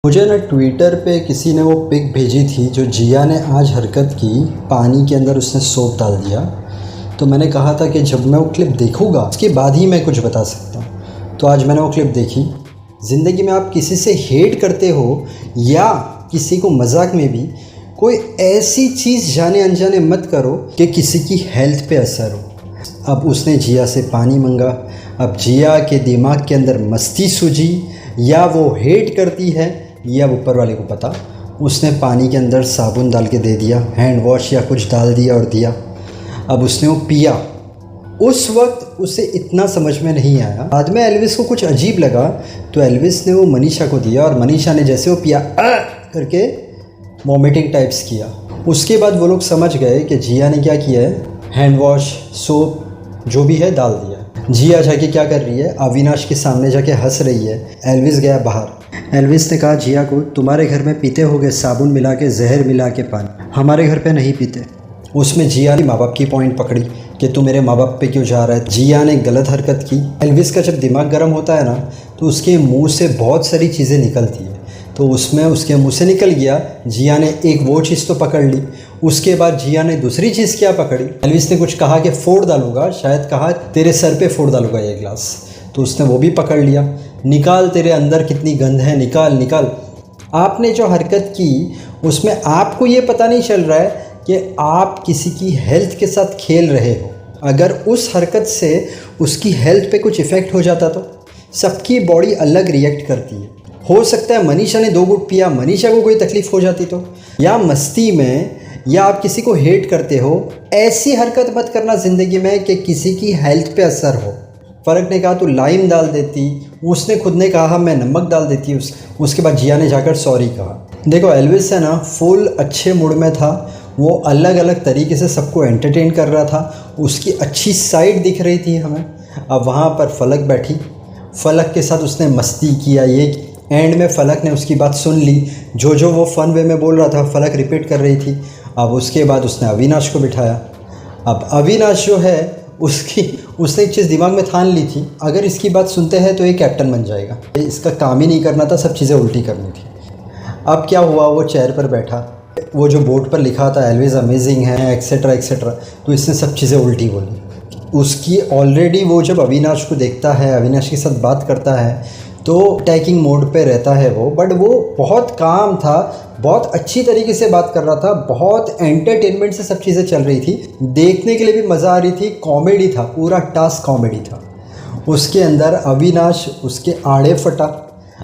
मुझे ना ट्विटर पे किसी ने वो पिक भेजी थी जो जिया ने आज हरकत की, पानी के अंदर उसने सोप डाल दिया। तो मैंने कहा था कि जब मैं वो क्लिप देखूँगा उसके बाद ही मैं कुछ बता सकता हूँ। तो आज मैंने वो क्लिप देखी। ज़िंदगी में आप किसी से हेट करते हो या किसी को मजाक में भी, कोई ऐसी चीज़ जाने अनजाने मत करो कि किसी की हेल्थ पे असर हो। अब उसने जिया से पानी मंगा, अब जिया के दिमाग के अंदर मस्ती सूझी या वो हेट करती है या ऊपर वाले को पता। उसने पानी के अंदर साबुन डाल के दे दिया, हैंड वॉश या कुछ डाल दिया और दिया। अब उसने वो पिया। उस वक्त उसे इतना समझ में नहीं आया। बाद में एल्विस को कुछ अजीब लगा तो एल्विस ने वो मनीषा को दिया और मनीषा ने जैसे वो पिया करके वॉमिटिंग टाइप्स किया। उसके बाद वो लोग समझ गए कि जिया ने क्या किया है, हैंड वॉश, सोप जो भी है डाल दिया। जिया जाके क्या कर रही है, अविनाश के सामने जाके हंस रही है। एल्विस गया बाहर। एल्विस ने कहा जिया को, तुम्हारे घर में पीते होगे साबुन मिला के, जहर मिला के पानी, हमारे घर पे नहीं पीते। उसमें जिया ने माँ बाप की पॉइंट पकड़ी कि तू मेरे माँ बाप पे क्यों जा रहा है। जिया ने गलत हरकत की। एल्विस का जब दिमाग गर्म होता है ना तो उसके मुंह से बहुत सारी चीज़ें निकलती है। तो उसमें उसके मुंह से निकल गया, जिया ने एक वो चीज़ तो पकड़ ली। उसके बाद जिया ने दूसरी चीज़ क्या पकड़ी, एल्विस ने कुछ कहा कि फोड़ डालूंगा, शायद कहा तेरे सर पे फोड़ डालूंगा ये गिलास, तो उसने वो भी पकड़ लिया। निकाल, तेरे अंदर कितनी गंध है, निकाल निकाल। आपने जो हरकत की उसमें आपको ये पता नहीं चल रहा है कि आप किसी की हेल्थ के साथ खेल रहे हो। अगर उस हरकत से उसकी हेल्थ पे कुछ इफ़ेक्ट हो जाता तो सबकी बॉडी अलग रिएक्ट करती है। हो सकता है मनीषा ने 2 घूंट पिया, मनीषा को कोई तकलीफ़ हो जाती तो, या मस्ती में, या आप किसी को हेट करते हो। ऐसी हरकत मत करना ज़िंदगी में कि किसी की हेल्थ पे असर हो। फ़र्क ने कहा तू लाइम डाल देती, उसने खुद ने कहा मैं नमक डाल देती। उसके बाद जिया ने जाकर सॉरी कहा। देखो एल्विस है ना फुल अच्छे मूड में था। वो अलग अलग तरीके से सबको एंटरटेन कर रहा था। उसकी अच्छी साइड दिख रही थी हमें। अब वहाँ पर फलक बैठी, फलक के साथ उसने मस्ती किया। ये एंड में फलक ने उसकी बात सुन ली। जो वो फ़न वे में बोल रहा था फलक रिपीट कर रही थी। अब उसके बाद उसने अविनाश को बिठाया। अब अविनाश जो है उसने एक चीज़ दिमाग में ठान ली थी, अगर इसकी बात सुनते हैं तो ये कैप्टन बन जाएगा। इसका काम ही नहीं करना था, सब चीज़ें उल्टी करनी थी। अब क्या हुआ, वो चेयर पर बैठा, वो जो बोर्ड पर लिखा था एल्विस अमेजिंग है एक्सेट्रा एक्सेट्रा, तो इसने सब चीज़ें उल्टी बोली। उसकी ऑलरेडी वो जब अविनाश को देखता है, अविनाश के साथ बात करता है तो अटैकिंग मोड पे रहता है वो, बट वो बहुत काम था, बहुत अच्छी तरीके से बात कर रहा था, बहुत एंटरटेनमेंट से सब चीज़ें चल रही थी, देखने के लिए भी मज़ा आ रही थी, कॉमेडी था, पूरा टास्क कॉमेडी था। उसके अंदर अविनाश उसके आड़े फटा।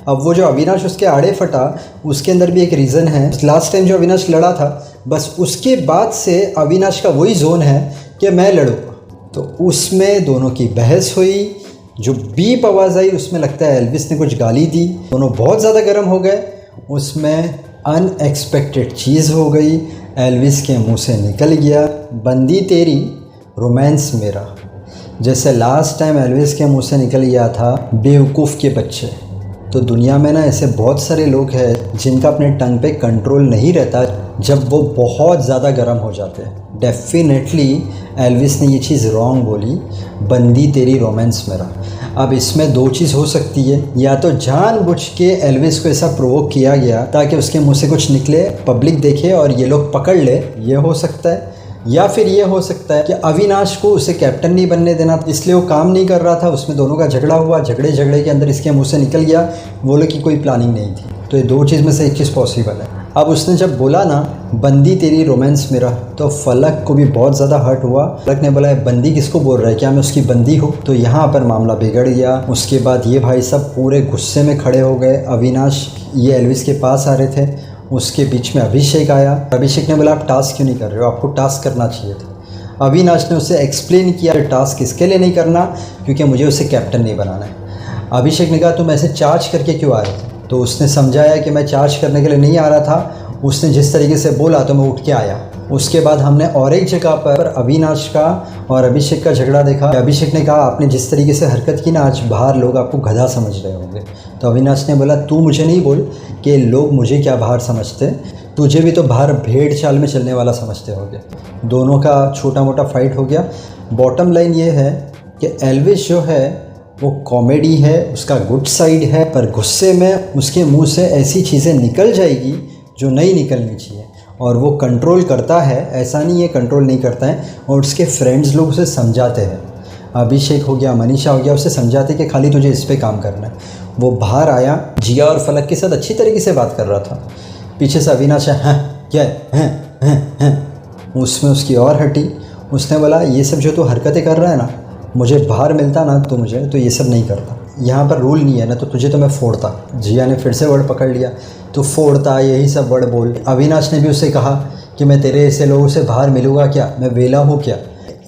अब वो जो अविनाश उसके आड़े फटा उसके अंदर भी एक रीज़न है। लास्ट टाइम जो अविनाश लड़ा था बस उसके बाद से अविनाश का वही जोन है कि मैं लड़ूँगा, तो उसमें दोनों की बहस हुई। जो बीप आवाज़ आई उसमें लगता है एल्विस ने कुछ गाली दी, दोनों बहुत ज़्यादा गर्म हो गए। उसमें अनएक्सपेक्टेड चीज़ हो गई, एल्विस के मुंह से निकल गया बंदी तेरी रोमांस मेरा। जैसे लास्ट टाइम एल्विस के मुंह से निकल गया था बेवकूफ़ के बच्चे। तो दुनिया में ना ऐसे बहुत सारे लोग हैं जिनका अपने टंग पे कंट्रोल नहीं रहता जब वो बहुत ज़्यादा गर्म हो जाते हैं। डेफिनेटली एल्विस ने ये चीज़ रॉन्ग बोली, बंदी तेरी रोमांस मेरा। अब इसमें 2 चीज़ हो सकती है, या तो जानबूझ के एल्विस को ऐसा प्रोवोक किया गया ताकि उसके मुंह से कुछ निकले, पब्लिक देखे और ये लोग पकड़ ले, ये हो सकता है। या फिर ये हो सकता है कि अविनाश को उसे कैप्टन नहीं बनने देना, इसलिए वो काम नहीं कर रहा था। उसमें दोनों का झगड़ा हुआ, झगड़े के अंदर इसके मुंह से निकल गया, वो लोग की कोई प्लानिंग नहीं थी। तो ये 2 चीज़ में से एक चीज़ पॉसिबल है। अब उसने जब बोला ना बंदी तेरी रोमांस मेरा, तो फलक को भी बहुत ज़्यादा हर्ट हुआ। फलक ने बोला बंदी किसको बोल रहा है, क्या मैं उसकी बंदी हूँ? तो यहाँ पर मामला बिगड़ गया। उसके बाद ये भाई सब पूरे गुस्से में खड़े हो गए। अविनाश ये एल्विस के पास आ रहे थे, उसके बीच में अभिषेक आया। अभिषेक ने बोला आप टास्क क्यों नहीं कर रहे हो, आपको टास्क करना चाहिए था। अविनाश ने उसे एक्सप्लेन किया टास्क इसके लिए नहीं करना क्योंकि मुझे उसे कैप्टन नहीं बनाना है। अभिषेक ने कहा तुम ऐसे चार्ज करके क्यों आ रहे थे? तो उसने समझाया कि मैं चार्ज करने के लिए नहीं आ रहा था, उसने जिस तरीके से बोला तो मैं उठ के आया। उसके बाद हमने और एक जगह पर अविनाश का और अभिषेक का झगड़ा देखा। अभिषेक ने कहा आपने जिस तरीके से हरकत की ना, आज बाहर लोग आपको गधा समझ रहे होंगे। तो अविनाश ने बोला तू मुझे नहीं बोल कि लोग मुझे क्या बाहर समझते, तुझे भी तो बाहर भेड़ चाल में चलने वाला समझते होंगे। दोनों का छोटा मोटा फाइट हो गया। बॉटम लाइन ये है कि एल्विस जो है वो कॉमेडी है, उसका गुड साइड है, पर गुस्से में उसके मुंह से ऐसी चीज़ें निकल जाएगी जो नहीं निकलनी चाहिए। और वो कंट्रोल करता है, ऐसा नहीं है कंट्रोल नहीं करता है, और उसके फ्रेंड्स लोग उसे समझाते हैं। अभिषेक हो गया, मनीषा हो गया, उसे समझाते कि खाली तुझे इस पे काम करना है। वो बाहर आया, जिया और फलक के साथ अच्छी तरीके से बात कर रहा था। पीछे से अविनाश है, हाँ क्या है, उसमें उसकी और हटी। उसने बोला ये सब जो तू हरकतें कर रहा है ना, मुझे बाहर मिलता ना तो मुझे तो ये सब नहीं करता। यहाँ पर रूल नहीं है ना, तो तुझे तो मैं फोड़ता। जिया ने फिर से वर्ड पकड़ लिया, तो फोड़ता, यही सब वर्ड बोल। अविनाश ने भी उससे कहा कि मैं तेरे ऐसे लोगों से बाहर मिलूँगा क्या, मैं वेला हूँ क्या।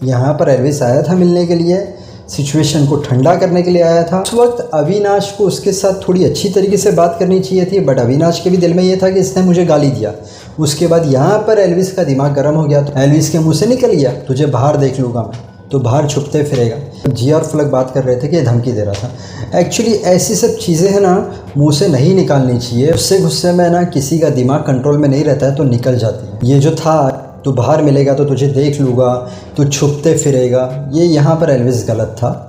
यहाँ पर एल्विस आया था मिलने के लिए, सिचुएशन को ठंडा करने के लिए आया था। उस वक्त अविनाश को उसके साथ थोड़ी अच्छी तरीके से बात करनी चाहिए थी, बट अविनाश के भी दिल में ये था कि इसने मुझे गाली दिया। उसके बाद यहाँ पर एल्विस का दिमाग गर्म हो गया, तो एल्विस के मुंह से निकल गया, तुझे बाहर देख लूँगा मैं, तो बाहर छुपते फिरेगा। जिया और फलक बात कर रहे थे कि ये धमकी दे रहा था। एक्चुअली ऐसी सब चीज़ें हैं ना, मुंह से नहीं निकालनी चाहिए। उससे गुस्से में ना किसी का दिमाग कंट्रोल में नहीं रहता है तो निकल जाती है। ये जो था, तू बाहर मिलेगा तो तुझे देख लूँगा, तू छुपते फिरेगा, ये यहाँ पर एल्विस गलत था।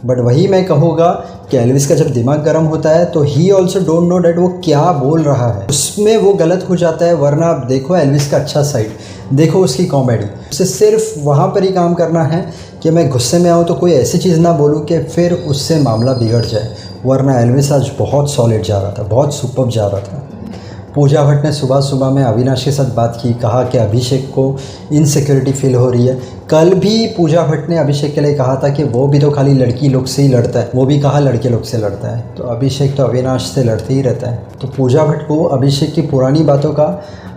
बट वही मैं कहूँगा कि एल्विस का जब दिमाग गर्म होता है तो he also don't know that वो क्या बोल रहा है, उसमें वो गलत हो जाता है। वरना आप देखो एल्विस का अच्छा साइड, देखो उसकी कॉमेडी। उसे सिर्फ वहाँ पर ही काम करना है कि मैं गुस्से में आऊँ तो कोई ऐसी चीज़ ना बोलूँ कि फिर उससे मामला बिगड़ जाए। वरना एल्विस आज बहुत सॉलिड जा रहा था, बहुत सुपर्ब जा रहा था। पूजा भट्ट ने सुबह सुबह में अविनाश के साथ बात की, कहा कि अभिषेक को इनसिक्योरिटी फील हो रही है। कल भी पूजा भट्ट ने अभिषेक के लिए कहा था कि वो भी तो खाली लड़की लोग से ही लड़ता है, वो भी कहा लड़के लोग से लड़ता है, तो अभिषेक तो अविनाश से लड़ते ही रहता है। तो पूजा भट्ट को अभिषेक की पुरानी बातों का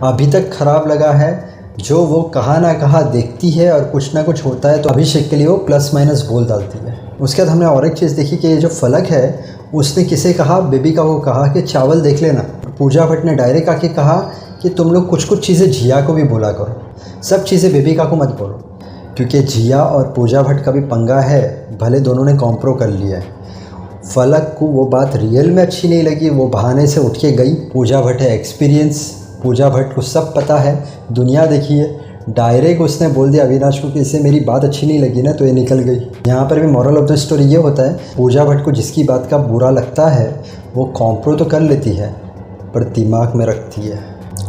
अभी तक ख़राब लगा है। जो वो कहा ना कहा देखती है और कुछ ना कुछ होता है तो अभिषेक के लिए वो प्लस माइनस बोल डालती है। उसके बाद हमने और एक चीज़ देखी कि ये जो फलक है, उसने किसे कहा, बेबिका को कहा कि चावल देख लेना। पूजा भट्ट ने डायरेक्ट आके कहा कि तुम लोग कुछ कुछ चीज़ें जिया को भी बोला करो, सब चीज़ें बेबिका को मत बोलो, क्योंकि जिया और पूजा भट्ट का भी पंगा है। भले दोनों ने कॉम्प्रो कर लिया है, फलक को वो बात रियल में अच्छी नहीं लगी, वो बहाने से उठ के गई। पूजा भट्ट है एक्सपीरियंस, पूजा भट्ट को सब पता है, दुनिया देखी है। डायरेक्ट उसने बोल दिया अविनाश को कि इसे मेरी बात अच्छी नहीं लगी ना, तो ये निकल गई। यहाँ पर भी मॉरल ऑफ द स्टोरी ये होता है, पूजा भट्ट को जिसकी बात का बुरा लगता है वो कॉम्प्रो तो कर लेती है पर दिमाग में रखती है।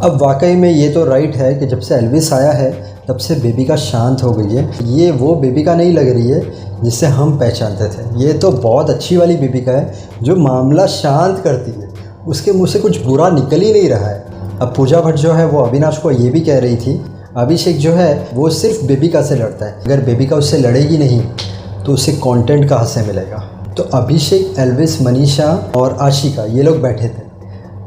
अब वाकई में ये तो राइट है कि जब से एल्विस आया है तब से बेबिका शांत हो गई है। ये वो बेबिका नहीं लग रही है जिसे हम पहचानते थे, ये तो बहुत अच्छी वाली बेबिका है जो मामला शांत करती है, उसके मुँह से कुछ बुरा निकल ही नहीं रहा है। अब पूजा भट्ट जो है वो अविनाश को ये भी कह रही थी, अभिषेक जो है वो सिर्फ बेबिका से लड़ता है, अगर बेबिका उससे लड़ेगी नहीं तो उसे कंटेंट कहाँ से मिलेगा। तो अभिषेक, एल्विस, मनीषा और आशिका ये लोग बैठे थे।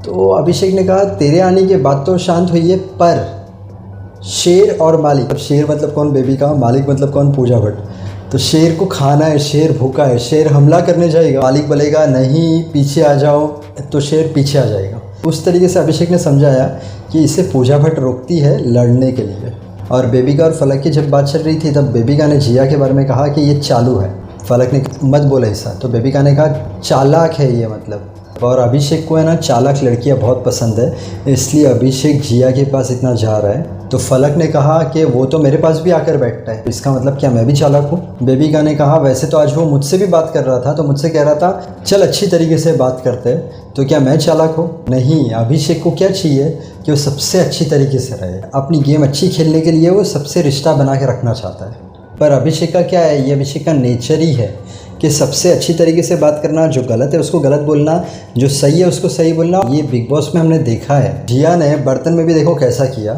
तो अभिषेक ने कहा तेरे आने के बाद तो शांत हुई है, पर शेर और मालिक, अब शेर मतलब कौन, बेबिका, मालिक मतलब कौन, पूजा भट्ट। तो शेर को खाना है, शेर भूखा है, शेर हमला करने जाएगा, मालिक बोलेगा नहीं पीछे आ जाओ, तो शेर पीछे आ जाएगा। उस तरीके से अभिषेक ने समझाया कि इसे पूजा भट्ट रोकती है लड़ने के लिए। और बेबिका और फलक की जब बात चल रही थी तब बेबिका ने जिया के बारे में कहा कि ये चालू है, फलक ने मत बोला ऐसा, तो बेबिका ने कहा चालाक है ये मतलब। और अभिषेक को है ना चालाक लड़कियां बहुत पसंद है, इसलिए अभिषेक जिया के पास इतना जा रहा है। तो फलक ने कहा कि वो तो मेरे पास भी आकर बैठता है, इसका मतलब क्या मैं भी चालाक हूँ। बेबिका ने कहा वैसे तो आज वो मुझसे भी बात कर रहा था, तो मुझसे कह रहा था चल अच्छी तरीके से बात करते हैं, तो क्या मैं चालाक हूँ? नहीं, अभिषेक को क्या चाहिए कि वो सबसे अच्छी तरीके से रहे, अपनी गेम अच्छी खेलने के लिए वो सबसे रिश्ता बना के रखना चाहता है। पर अभिषेक का क्या है, ये अभिषेक का नेचर ही है कि सबसे अच्छी तरीके से बात करना, जो गलत है उसको गलत बोलना, जो सही है उसको सही बोलना। ये बिग बॉस में हमने देखा है। जिया ने बर्तन में भी देखो कैसा किया।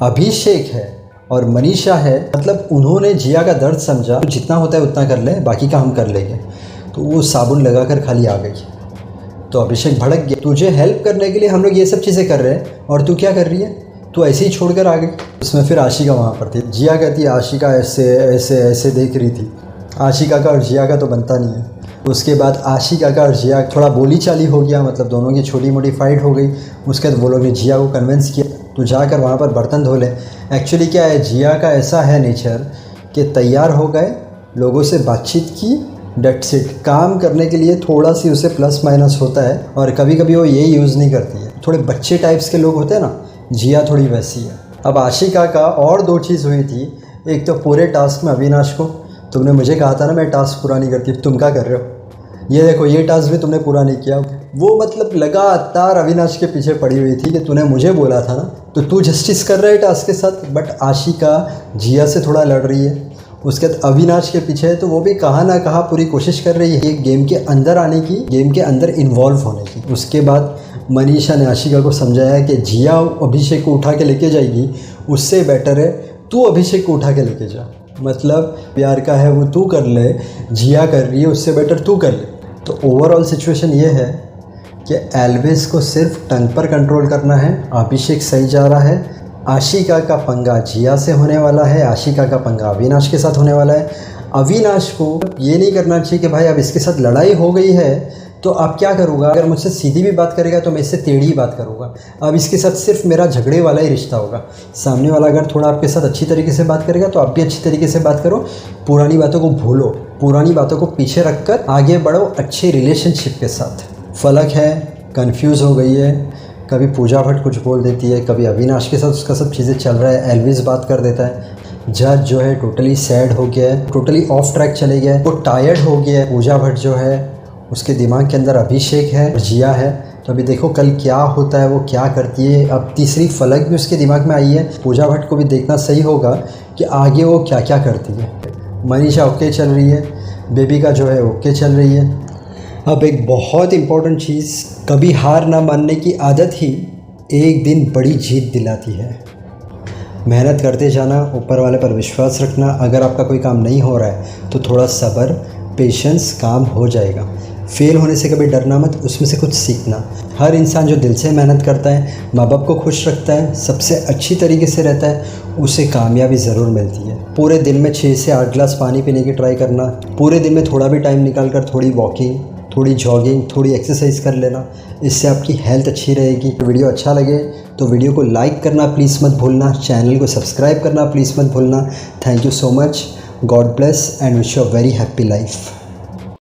अभिषेक है और मनीषा है, मतलब उन्होंने जिया का दर्द समझा, तो जितना होता है उतना कर ले, बाकी का हम कर लेंगे, तो वो साबुन लगाकर खाली आ गई। तो अभिषेक भड़क गया, तुझे हेल्प करने के लिए हम लोग ये सब चीज़ें कर रहे हैं और तू क्या कर रही है, तू ऐसे ही छोड़कर आ गई। उसमें फिर आशिका वहाँ पर थी। जिया कहती है आशिका ऐसे ऐसे ऐसे देख रही थी। आशिका का और जिया का तो बनता नहीं है। उसके बाद आशिका का और जिया थोड़ा बोली चाली हो गया, मतलब दोनों की छोटी मोटी फाइट हो गई। उसके बाद वो लोग ने जिया को कन्विंस किया तू जाकर वहाँ पर बर्तन धो ले। एक्चुअली क्या है, जिया का ऐसा है नेचर कि तैयार हो गए, लोगों से बातचीत की, डेट्स इट। काम करने के लिए थोड़ा सी उसे प्लस माइनस होता है और कभी कभी वो ये यूज़ नहीं करती है। थोड़े बच्चे टाइप्स के लोग होते हैं ना, जिया थोड़ी वैसी है। अब आशिका का और दो चीज़ हुई थी। एक तो पूरे टास्क में अविनाश को, तुमने मुझे कहा था ना मैं टास्क पूरा नहीं करती, तुम क्या कर रहे हो, ये देखो ये टास्क भी तुमने पूरा नहीं किया। वो मतलब लगातार अविनाश के पीछे पड़ी हुई थी कि तूने मुझे बोला था ना, तो तू जस्टिस कर रहा है टास्क के साथ। बट आशिका जिया से थोड़ा लड़ रही है, उसके बाद अविनाश के पीछे है, तो वो भी कहाँ ना कहाँ पूरी कोशिश कर रही है गेम के अंदर आने की, गेम के अंदर इन्वॉल्व होने की। उसके बाद मनीषा ने आशिका को समझाया कि जिया अभिषेक को उठा के लेके जाएगी, उससे बेटर है तू अभिषेक को उठा के लेके जा। मतलब प्यार का है वो तू कर ले, जिया कर रही है, उससे बेटर तू कर ले। तो ओवरऑल सिचुएशन ये है कि एल्विस को सिर्फ टंग पर कंट्रोल करना है। अभिषेक सही जा रहा है। आशिका का पंगा जिया से होने वाला है, आशिका का पंगा अविनाश के साथ होने वाला है। अविनाश को ये नहीं करना चाहिए कि भाई अब इसके साथ लड़ाई हो गई है तो अब क्या करूँगा, अगर मुझसे सीधी भी बात करेगा तो मैं इससे टेढ़ी ही बात करूँगा। अब इसके साथ सिर्फ मेरा झगड़े वाला ही रिश्ता होगा। सामने वाला अगर थोड़ा आपके साथ अच्छी तरीके से बात करेगा तो आप भी अच्छी तरीके से बात करो। पुरानी बातों को भूलो, पुरानी बातों को पीछे रखकर आगे बढ़ो अच्छे रिलेशनशिप के साथ। फलक है कंफ्यूज हो गई है, कभी पूजा भट्ट कुछ बोल देती है, कभी अविनाश के साथ उसका सब चीज़ें चल रहा है, एल्विस बात कर देता है। जज जो है टोटली सैड हो गया है, टोटली ऑफ ट्रैक चले गया है, वो टायर्ड हो गया है। पूजा भट्ट जो है उसके दिमाग के अंदर अभिषेक है और जिया है। तो अभी देखो कल क्या होता है, वो क्या करती है। अब तीसरी फलक भी उसके दिमाग में आई है। पूजा भट्ट को भी देखना सही होगा कि आगे वो क्या क्या करती है। मनीषा ओके चल रही है, बेबिका जो है ओके चल रही है। अब एक बहुत इम्पोर्टेंट चीज़, कभी हार ना मानने की आदत ही एक दिन बड़ी जीत दिलाती है। मेहनत करते जाना, ऊपर वाले पर विश्वास रखना। अगर आपका कोई काम नहीं हो रहा है तो थोड़ा सब्र, पेशेंस, काम हो जाएगा। फेल होने से कभी डरना मत, उसमें से कुछ सीखना। हर इंसान जो दिल से मेहनत करता है, माँ बाप को खुश रखता है, सबसे अच्छी तरीके से रहता है, उसे कामयाबी ज़रूर मिलती है। पूरे दिन में 6 से 8 गिलास पानी पीने की ट्राई करना। पूरे दिन में थोड़ा भी टाइम निकाल कर थोड़ी वॉकिंग, थोड़ी जॉगिंग, थोड़ी एक्सरसाइज कर लेना, इससे आपकी हेल्थ अच्छी रहेगी। वीडियो अच्छा लगे तो वीडियो को लाइक करना प्लीज़ मत भूलना, चैनल को सब्सक्राइब करना प्लीज़ मत भूलना। Thank you so much, God bless and wish you a very happy life.